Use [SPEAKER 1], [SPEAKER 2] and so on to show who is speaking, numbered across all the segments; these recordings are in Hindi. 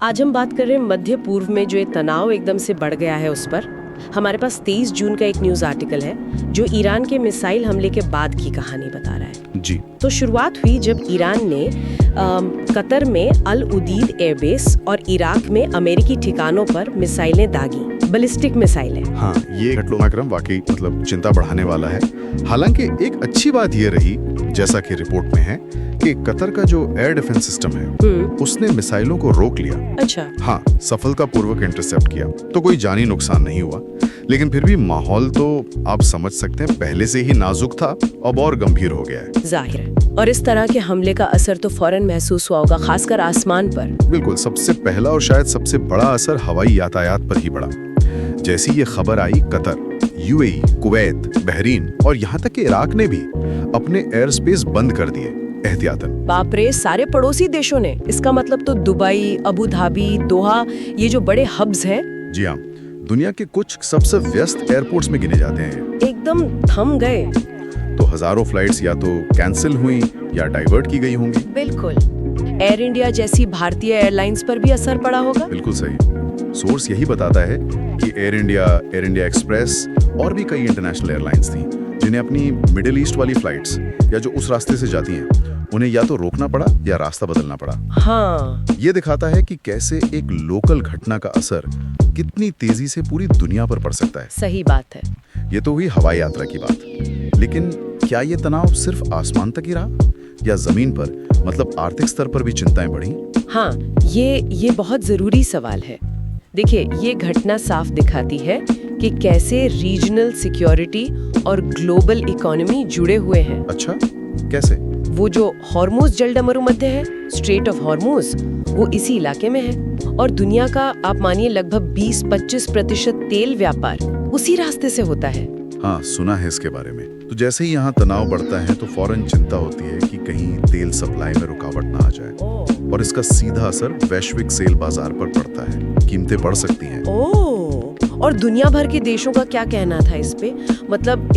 [SPEAKER 1] आज हम बात कर रहे हैं मध्य पूर्व में जो ये तनाव एकदम से बढ़ गया है उस पर। हमारे पास 23 जून का एक न्यूज़ आर्टिकल है जो ईरान के मिसाइल हमले के बाद की कहानी बता रहा है।
[SPEAKER 2] जी।
[SPEAKER 1] तो शुरुआत हुई जब ईरान ने कतर में अल उदीद एयरबेस और इराक में अमेरिकी ठिकानों पर मिसाइलें दागी, बैलिस्टिक मिसाइलें।
[SPEAKER 2] हाँ, ये घटनाक्रम वाकई चिंता बढ़ाने वाला है। हालांकि एक अच्छी बात ये रही, जैसा कि रिपोर्ट में है, कि कतर का जो एयर डिफेंस सिस्टम है उसने मिसाइलों को रोक लिया।
[SPEAKER 1] अच्छा।
[SPEAKER 2] हाँ, सफलतापूर्वक इंटरसेप्ट किया, तो कोई जानी नुकसान नहीं हुआ। लेकिन फिर भी माहौल तो आप समझ सकते हैं पहले से ही नाजुक था, अब और गंभीर हो गया है।
[SPEAKER 1] जाहिर है। और इस तरह के हमले का असर तो फौरन महसूस हुआ होगा, खासकर आसमान पर।
[SPEAKER 2] बिल्कुल, सबसे पहला और शायद सबसे बड़ा असर हवाई यातायात पर ही पड़ा। जैसी ये खबर आई, कतर, यूएई, कुवैत, बहरीन और यहाँ तक कि इराक ने भी अपने एयर स्पेस बंद कर दिए एहतियातन।
[SPEAKER 1] बाप रे, सारे पड़ोसी देशों ने। इसका मतलब तो दुबई, अबू धाबी, दोहा, ये जो बड़े हब्स हैं।
[SPEAKER 2] जी हाँ, दुनिया के कुछ सबसे व्यस्त एयरपोर्ट्स में गिने जाते हैं।
[SPEAKER 1] एकदम थम गए।
[SPEAKER 2] तो हजारों फ्लाइट्स या तो कैंसिल हुई या डाइवर्ट की गई होंगी।
[SPEAKER 1] बिल्कुल। एयर इंडिया जैसी भारतीय एयरलाइंस पर भी असर पड़ा होगा।
[SPEAKER 2] बिल्कुल सही। सोर्स यही बताता है कि एयर इंडिया एक्सप्रेस और भी कई इंटरनेशनल एयरलाइंस थी जिन्हें अपनी मिडिल ईस्ट वाली फ्लाइट्स या जो उस रास्ते से जाती हैं उन्हें या तो रोकना पड़ा या रास्ता बदलना पड़ा।
[SPEAKER 1] हाँ। ये
[SPEAKER 2] दिखाता है कि कैसे एक लोकल घटना का असर कितनी तेजी से पूरी दुनिया पर पड़ सकता है।
[SPEAKER 1] सही बात है।
[SPEAKER 2] ये तो हुई हवाई यात्रा की बात, लेकिन क्या ये तनाव सिर्फ आसमान तक ही रहा या जमीन पर, आर्थिक स्तर पर भी चिंताएं बढ़ी?
[SPEAKER 1] हाँ, ये बहुत जरूरी सवाल है। देखिए, ये घटना साफ दिखाती है कि कैसे रीजनल सिक्योरिटी और ग्लोबल इकोनॉमी जुड़े हुए हैं।
[SPEAKER 2] अच्छा, कैसे?
[SPEAKER 1] वो जो हॉर्मुज जलडमरुमध्य है, स्ट्रेट ऑफ हॉर्मुज, वो इसी इलाके में है। और दुनिया का आप मानिए लगभग 20-25% तेल व्यापार उसी रास्ते से होता है।
[SPEAKER 2] हाँ, सुना है इसके बारे में। तो जैसे ही यहाँ तनाव बढ़ता है तो फौरन चिंता होती है कि कहीं तेल सप्लाई में रुकावट ना आ जाए, और इसका सीधा असर वैश्विक सेल बाजार पर पड़ता है। कीमतें बढ़ सकती हैं।
[SPEAKER 1] और दुनिया भर के देशों का क्या कहना था इस पे?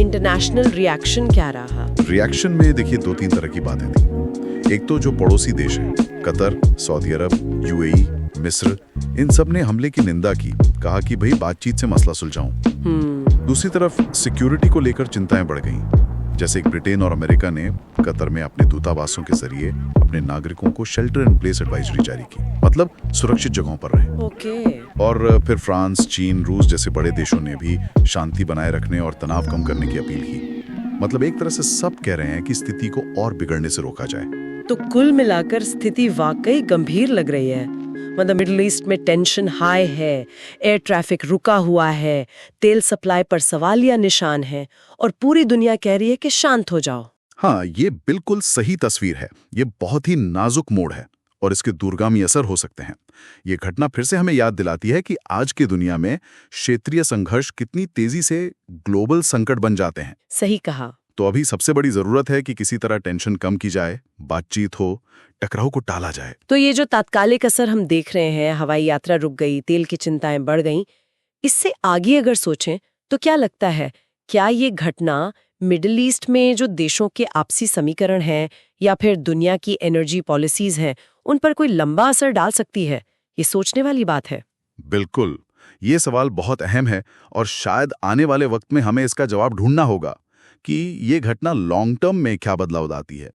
[SPEAKER 1] इंटरनेशनल रिएक्शन क्या रहा?
[SPEAKER 2] रिएक्शन में देखिए 2-3 तरह की बातें थी। एक तो जो पड़ोसी देश हैं, कतर, सऊदी अरब, यूएई, मिस्र, इन सब ने हमले की निंदा की, कहा कि भाई बातचीत से मसला सुलझाऊं। दूसरी तरफ सिक्योरिटी को लेकर चिंताएं बढ़ गईं। जैसे ब्रिटेन और अमेरिका ने कतर में अपने दूतावासों के जरिए अपने नागरिकों को शेल्टर इन प्लेस एडवाइजरी जारी की, सुरक्षित जगहों पर रहे। और फिर फ्रांस, चीन, रूस जैसे बड़े देशों ने भी शांति बनाए रखने और तनाव कम करने की अपील की। एक तरह से सब कह रहे हैं कि स्थिति को और बिगड़ने से रोका जाए।
[SPEAKER 1] तो कुल मिलाकर स्थिति वाकई गंभीर लग रही है। मिडिल ईस्ट में टेंशन हाई है, एयर ट्रैफिक रुका हुआ है, तेल सप्लाई पर सवालिया निशान है, और पूरी दुनिया कह रही है कि शांत हो जाओ।
[SPEAKER 2] हाँ, ये बिल्कुल सही तस्वीर है। ये बहुत ही नाजुक मोड़ है और इसके दूरगामी असर हो सकते हैं। ये घटना फिर से हमें याद दिलाती है कि आज की दुनिया में क्षेत्रीय संघर्ष कितनी तेजी से ग्लोबल संकट बन जाते हैं।
[SPEAKER 1] सही कहा।
[SPEAKER 2] तो अभी सबसे बड़ी जरूरत है कि किसी तरह टेंशन कम की जाए, बातचीत हो, टकराव को टाला जाए।
[SPEAKER 1] तो ये जो तात्कालिक असर हम देख रहे हैं, हवाई यात्रा रुक गई, तेल की चिंताएं बढ़ गईं, इससे आगे अगर सोचें तो क्या लगता है, क्या ये घटना मिडिल ईस्ट में जो देशों के आपसी समीकरण हैं या फिर दुनिया की एनर्जी पॉलिसीज हैं, उन पर कोई लंबा असर डाल सकती है? ये सोचने वाली बात है।
[SPEAKER 2] बिल्कुल, ये सवाल बहुत अहम है और शायद आने वाले वक्त में हमें इसका जवाब ढूंढना होगा कि ये घटना लॉन्ग टर्म में क्या बदलाव लाती है।